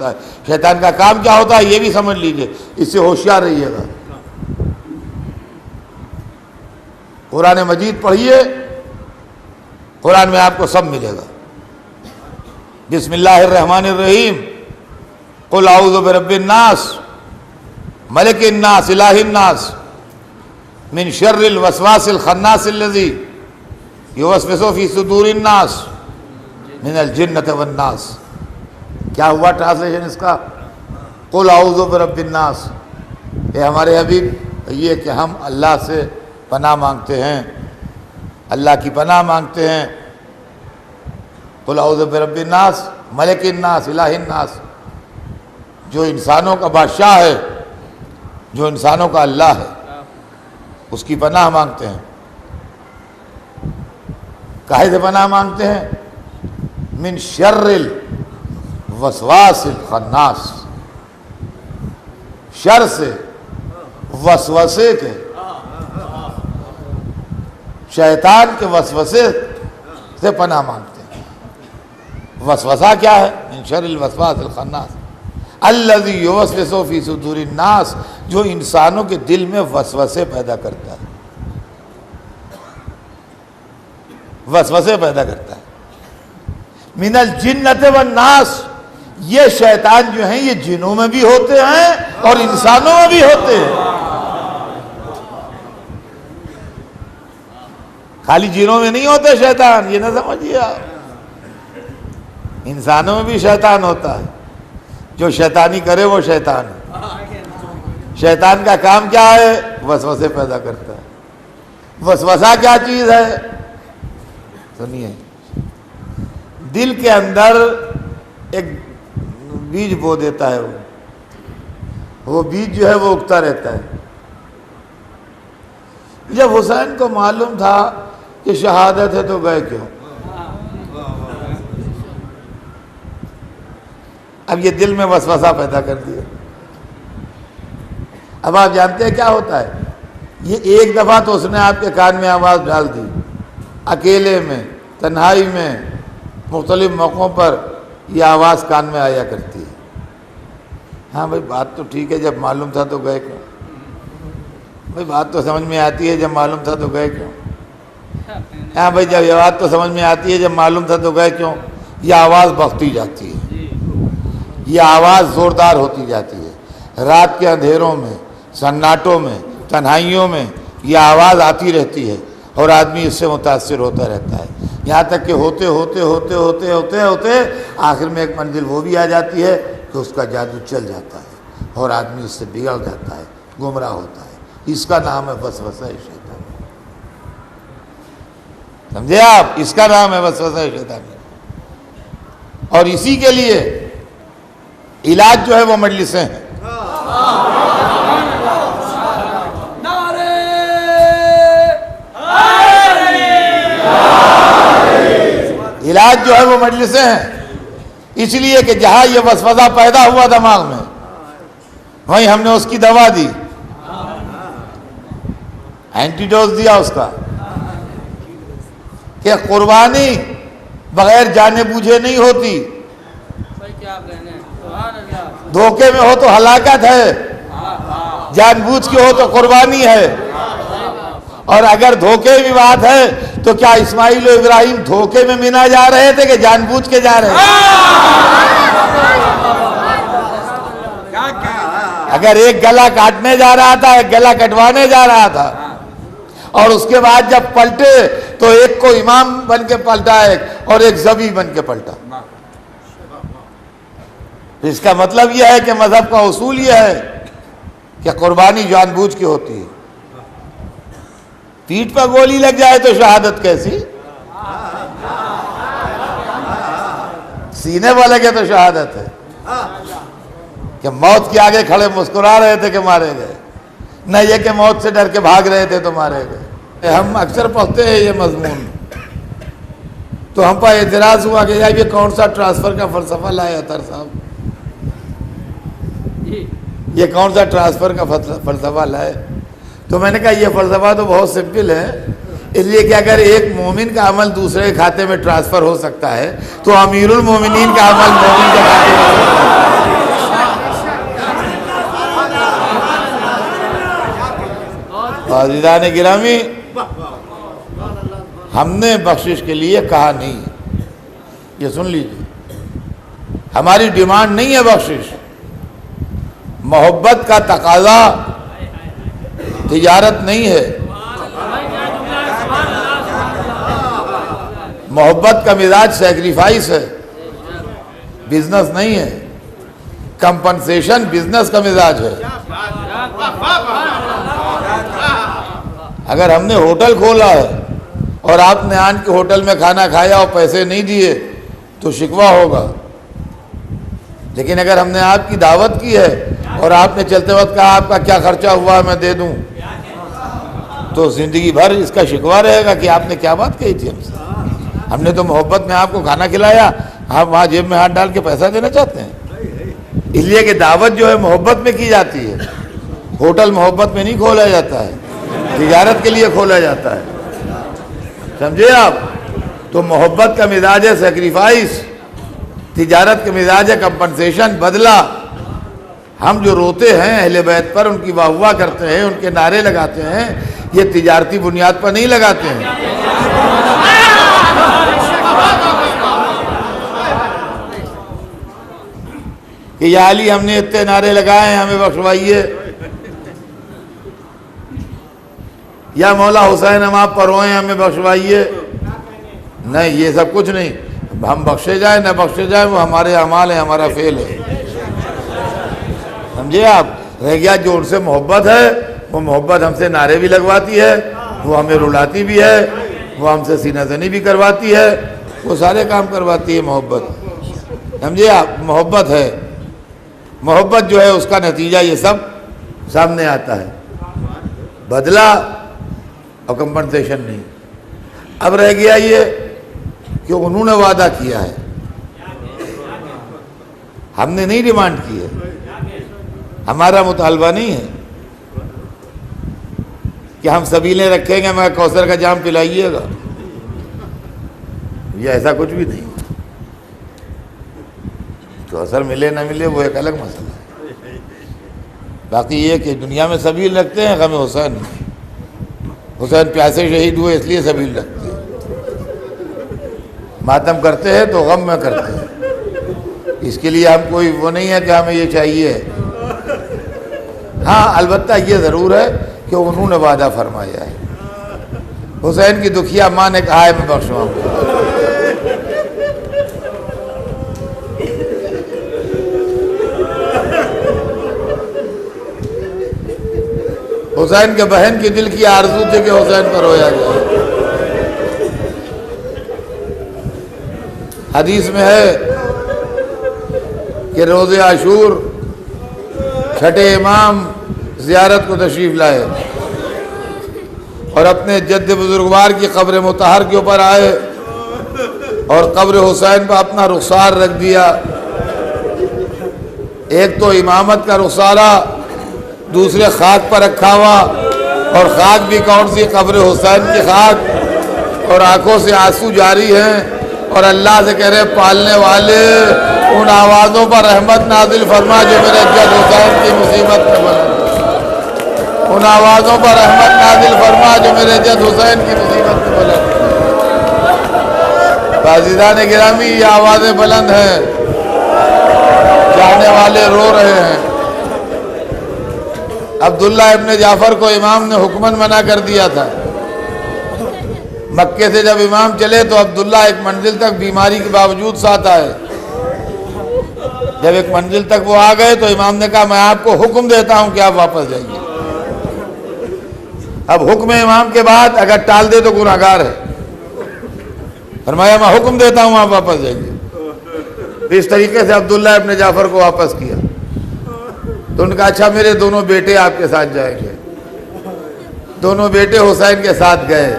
ہوتا ہے، شیطان کا کام کیا ہوتا ہے یہ بھی سمجھ لیجئے، اس سے ہوشیار رہیے گا۔ قرآن مجید پڑھیے، قرآن میں آپ کو سب ملے گا۔ بسم اللہ الرحمن الرحیم، قل اعوذ برب الناس ملک الناس الہ الناس من شر الوسواس الخناس الذی یوسوس فی صدور الناس من الجنۃ والناس۔ کیا ہوا ٹرانسلیشن اس کا؟ قل اعوذ برب الناس، اے ہمارے حبیب یہ کہ ہم اللہ سے پناہ مانگتے ہیں، اللہ کی پناہ مانگتے ہیں۔ قل اعوذ برب الناس ملک الناس الہ الناس، جو انسانوں کا بادشاہ ہے، جو انسانوں کا اللہ ہے، اس کی پناہ مانگتے ہیں۔ کاہے سے پناہ مانگتے ہیں؟ من شر الوسواس الخناس، شر سے، وسوسے کے، شیطان کے وسوسے سے پناہ مانگتے ہیں۔ وسوسہ کیا ہے؟ من شر الوسواس الخناس الذی یوسوس فی صدور الناس، جو انسانوں کے دل میں وسوسے پیدا کرتا ہے، وسوسے پیدا کرتا ہے۔ من الجنۃ والناس، یہ شیطان جو ہیں یہ جنوں میں بھی ہوتے ہیں اور انسانوں میں بھی ہوتے ہیں۔ خالی جنوں میں نہیں ہوتے شیطان، یہ نہ سمجھیے آپ، انسانوں میں بھی شیطان ہوتا ہے۔ جو شیطانی کرے وہ شیطان ہے۔ شیطان کا کام کیا ہے؟ وسوسے پیدا کرتا ہے۔ وسوسہ کیا چیز ہے؟ سنیے، دل کے اندر ایک بیج بو دیتا ہے، وہ بیج جو ہے وہ اگتا رہتا ہے۔ جب حسین کو معلوم تھا کہ شہادت ہے تو گئے کیوں؟ اب یہ دل میں وسوسہ پیدا کر دیا۔ اب آپ جانتے ہیں کیا ہوتا ہے؟ یہ ایک دفعہ تو اس نے آپ کے کان میں آواز ڈال دی، اکیلے میں، تنہائی میں، مختلف موقعوں پر یہ آواز کان میں آیا کرتی ہے۔ ہاں بھائی بات تو ٹھیک ہے، جب معلوم تھا تو گئے کیوں؟ بھائی بات تو سمجھ میں آتی ہے، جب معلوم تھا تو گئے کیوں؟ ہاں بھائی جب یہ بات تو سمجھ میں آتی ہے، جب معلوم تھا تو گئے کیوں؟ یہ آواز بڑھتی جاتی ہے، یہ آواز زوردار ہوتی جاتی ہے۔ رات کے اندھیروں میں، سناٹوں میں، تنہائیوں میں یہ آواز آتی رہتی ہے اور آدمی اس سے متاثر ہوتا رہتا ہے، یہاں تک کہ ہوتے ہوتے ہوتے ہوتے ہوتے ہوتے آخر میں ایک منزل وہ بھی آ جاتی ہے کہ اس کا جادو چل جاتا ہے اور آدمی اس سے بگڑ جاتا ہے، گمراہ ہوتا ہے۔ اس کا نام ہے وسوسہ شیطان۔ سمجھے آپ؟ اس کا نام ہے وسوسہ شیطان۔ اور اسی کے لیے علاج جو ہے وہ مجلسیں ہیں۔ علاج جو ہے وہ مجلسیں ہیں، اس لیے کہ جہاں یہ وسوسہ پیدا ہوا دماغ میں، وہیں ہم نے اس کی دوا دی، اینٹی ڈوز دیا اس کا، کہ قربانی بغیر جانے بوجھے نہیں ہوتی، دھوکے میں ہو تو ہلاکت ہے، جان بوجھ کے ہو تو قربانی ہے۔ اور اگر دھوکے کی بات ہے تو کیا اسماعیل و ابراہیم دھوکے میں منا جا رہے تھے کہ جان بوجھ کے جا رہے تھے؟ اگر ایک گلا کاٹنے جا رہا تھا، ایک گلا کٹوانے جا رہا تھا، اور اس کے بعد جب پلٹے تو ایک کو امام بن کے پلٹا ایک، اور ایک ذبیح بن کے پلٹا۔ اس کا مطلب یہ ہے کہ مذہب کا اصول یہ ہے کہ قربانی جان بوجھ کی ہوتی ہے۔ پیٹھ پر گولی لگ جائے تو شہادت کیسی؟ سینے پر لگے تو شہادت ہے۔ کہ موت کے آگے کھڑے مسکرا رہے تھے کہ مارے گئے، نہ یہ کہ موت سے ڈر کے بھاگ رہے تھے تو مارے گئے۔ ہم اکثر پڑھتے ہیں یہ مضمون، تو ہم پر اعتراض ہوا کہ یار یہ کون سا ٹرانسفر کا فلسفہ لائے اطہر صاحب، یہ کون سا ٹرانسفر کا فلسفہ لائے؟ تو میں نے کہا یہ فلسفہ تو بہت سمپل ہے، اس لیے کہ اگر ایک مومن کا عمل دوسرے کھاتے میں ٹرانسفر ہو سکتا ہے تو امیر المومنین کا عمل مومن کے کھاتے میں ہو سکتا ہے۔ عزیزان گرامی، ہم نے بخشش کے لیے کہا نہیں ہے، یہ سن لیجیے، ہماری ڈیمانڈ نہیں ہے بخشش۔ محبت کا تقاضا تجارت نہیں ہے، محبت کا مزاج سیکریفائس ہے، بزنس نہیں ہے۔ کمپنسیشن بزنس کا مزاج ہے۔ اگر ہم نے ہوٹل کھولا ہے اور آپ نے آن کے ہوٹل میں کھانا کھایا اور پیسے نہیں دیے تو شکوہ ہوگا، لیکن اگر ہم نے آپ کی دعوت کی ہے اور آپ نے چلتے وقت کہا آپ کا کیا خرچہ ہوا میں دے دوں، تو زندگی بھر اس کا شکوہ رہے گا کہ آپ نے کیا بات کہی تھی ہم سے۔ ہم نے تو محبت میں آپ کو کھانا کھلایا، آپ وہاں جیب میں ہاتھ ڈال کے پیسہ دینا چاہتے ہیں۔ اس لیے کہ دعوت جو ہے محبت میں کی جاتی ہے، ہوٹل محبت میں نہیں کھولا جاتا ہے، تجارت کے لیے کھولا جاتا ہے، سمجھے آپ؟ تو محبت کا مزاج ہے سیکریفائس، تجارت کا مزاج ہے کمپنسیشن، بدلہ۔ ہم جو روتے ہیں اہل بیت پر، ان کی واہ واہ کرتے ہیں، ان کے نعرے لگاتے ہیں، یہ تجارتی بنیاد پر نہیں لگاتے ہیں۔ کہ یا علی ہم نے اتنے نعرے لگائے ہیں ہمیں بخشوائیے، یا مولا حسین ہم آپ پر روئیں ہمیں بخشوائیے، نہیں، یہ سب کچھ نہیں۔ ہم بخشے جائیں نہ بخشے جائیں وہ ہمارے اعمال ہیں، ہمارا فعل ہے، سمجھے آپ؟ رہ گیا جو ان سے محبت ہے، وہ محبت ہم سے نعرے بھی لگواتی ہے، وہ ہمیں رلاتی بھی ہے، وہ ہم سے سینہ زنی بھی کرواتی ہے، وہ سارے کام کرواتی ہے محبت، سمجھے آپ؟ محبت ہے، محبت جو ہے اس کا نتیجہ یہ سب سامنے آتا ہے، بدلہ اور کمپنسیشن نہیں۔ اب رہ گیا یہ کہ انہوں نے وعدہ کیا ہے، ہم نے نہیں ڈیمانڈ کی ہے، ہمارا مطالبہ نہیں ہے کہ ہم سبیلیں رکھیں گے میں کوثر کا جام پلائیے گا، یہ ایسا کچھ بھی نہیں۔ کوثر ملے نہ ملے وہ ایک الگ مسئلہ ہے، باقی یہ کہ دنیا میں سبیل رکھتے ہیں، غم حسین نہیں۔ حسین پیاسے شہید ہوئے اس لیے سبیل رکھتے ہیں، ماتم کرتے ہیں تو غم میں کرتے ہیں، اس کے لیے ہم کوئی وہ نہیں ہے کہ ہمیں یہ چاہیے۔ ہاں البتہ یہ ضرور ہے کہ انہوں نے وعدہ فرمایا ہے، حسین کی دکھیا ماں نے کہا ہے میں بخشواؤں گا۔ حسین کے بہن کی دل کی آرزو تھی کہ حسین پر رویا جائے۔ حدیث میں ہے کہ روز عاشور چھٹے امام زیارت کو تشریف لائے اور اپنے جد بزرگوار کی قبر مطہر کے اوپر آئے اور قبر حسین پر اپنا رخسار رکھ دیا۔ ایک تو امامت کا رخسارہ، دوسرے خاک پر رکھا ہوا، اور خاک بھی کون سی؟ قبر حسین کی خاک، اور آنکھوں سے آنسو جاری ہیں، اور اللہ سے کہہ رہے پالنے والے ان آوازوں پر رحمت نازل فرما جو میرے جد حسین کی مصیبت میں بلند، ان آوازوں پر رحمت نازل فرما جو میرے جد حسین کی مصیبت میں بلند۔ عزیزان گرامی یہ آوازیں بلند ہیں، جانے والے رو رہے ہیں۔ عبداللہ ابن جعفر کو امام نے حکماً منع کر دیا تھا، مکے سے جب امام چلے تو عبداللہ ایک منزل تک بیماری کے باوجود ساتھ آئے۔ جب ایک منزل تک وہ آ گئے تو امام نے کہا میں آپ کو حکم دیتا ہوں کہ آپ واپس جائیے۔ اب حکم امام کے بعد اگر ٹال دے تو گناہگار ہے، فرمایا میں حکم دیتا ہوں آپ واپس جائیے۔ اس طریقے سے عبداللہ ابن جعفر کو واپس کیا تو ان نے کہا اچھا میرے دونوں بیٹے آپ کے ساتھ جائیں گے۔ دونوں بیٹے حسین کے ساتھ گئے،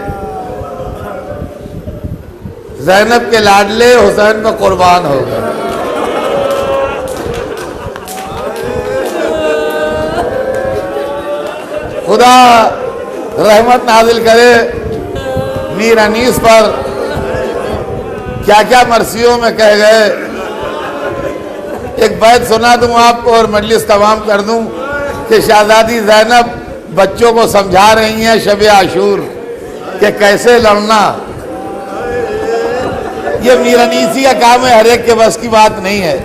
زینب کے لاڈلے حسین پہ قربان ہو گئے۔ خدا رحمت نازل کرے میر انیس پر، کیا کیا مرثیوں میں کہہ گئے۔ ایک بیت سنا دوں آپ کو اور مجلس تمام کر دوں کہ شہزادی زینب بچوں کو سمجھا رہی ہیں شب عاشور کہ کیسے لڑنا. یہ میر انیسی کا کام ہے، ہر ایک کے بس کی بات نہیں ہے.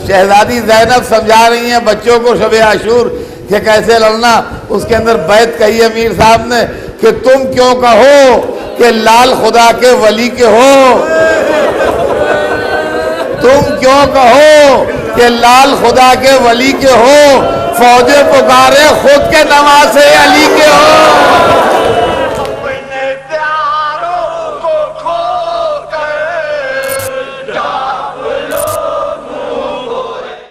شہزادی زینب سمجھا رہی ہیں بچوں کو شب عاشور کہ کیسے لڑنا. اس کے اندر بیت کہی ہے میر صاحب نے کہ تم کیوں کہو کہ لال خدا کے ولی کے ہو، تم کیوں کہو کہ لال خدا کے ولی کے ہو، فوجیں پکارے خود کے نواسے علی کے ہو.